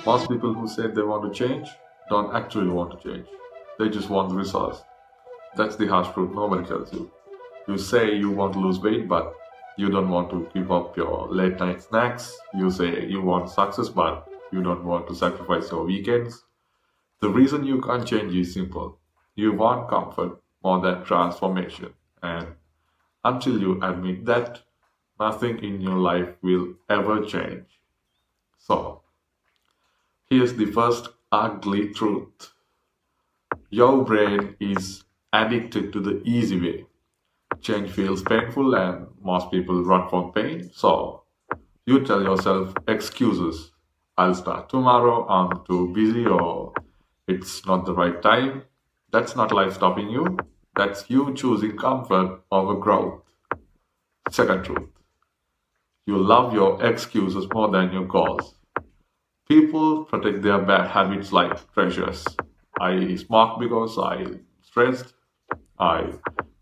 Most people who say they want to change don't actually want to change. They just want the results. That's the harsh truth nobody tells you. You say you want to lose weight, but you don't want to give up your late night snacks. You say you want success, but you don't want to sacrifice your weekends. The reason you can't change is simple. You want comfort more than transformation. And until you admit that, nothing in your life will ever change. So, here's the first ugly truth. Your brain is addicted to the easy way. Change feels painful and most people run from pain. So you tell yourself excuses. I'll start tomorrow, I'm too busy, or it's not the right time. That's not life stopping you. That's you choosing comfort over growth. Second truth. You love your excuses more than your goals. People protect their bad habits like treasures. I smoke because I stressed. I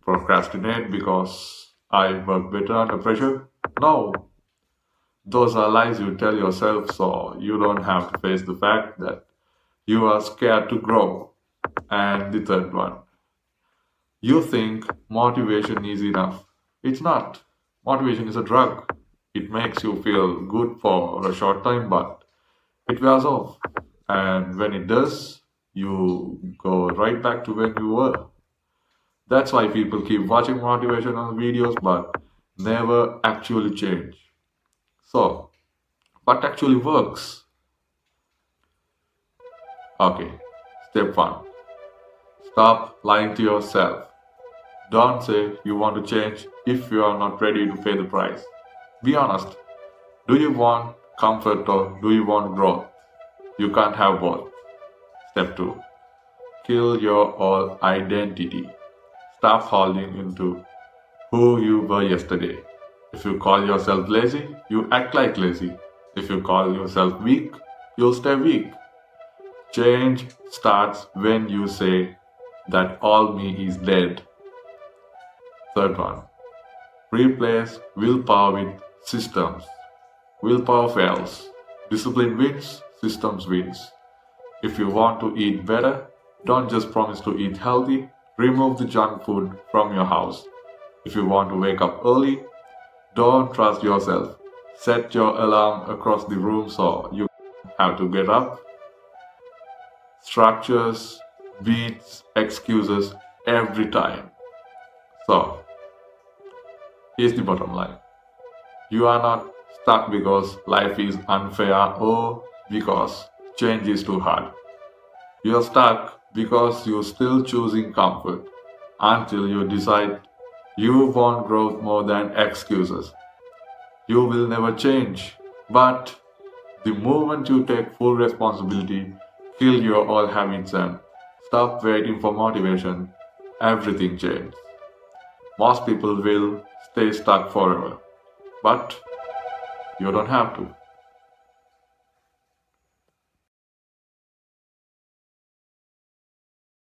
procrastinate because I work better under pressure. No, those are lies you tell yourself so you don't have to face the fact that you are scared to grow. And the third one, you think motivation is enough. It's not. Motivation is a drug. It makes you feel good for a short time, but it wears off. And when it does, you go right back to when you were. That's why people keep watching motivational videos but never actually change. So, what actually works? Okay, step one. Stop lying to yourself. Don't say you want to change if you are not ready to pay the price. Be honest. Do you want comfort or do you want growth? You can't have both. Step 2. Kill your old identity. Stop holding into who you were yesterday. If you call yourself lazy, you act like lazy. If you call yourself weak, you'll stay weak. Change starts when you say that all me is dead. Third one. Replace willpower with systems. Willpower fails. Discipline wins, systems wins. If you want to eat better, don't just promise to eat healthy, remove the junk food from your house. If you want to wake up early, don't trust yourself. Set your alarm across the room so you have to get up. Structures beats excuses every time. So, here's the bottom line. You are not stuck because life is unfair or because change is too hard. You are stuck because you're still choosing comfort until you decide you want growth more than excuses. You will never change, but the moment you take full responsibility, kill your old habits and stop waiting for motivation, everything changes. Most people will stay stuck forever, but you don't have to.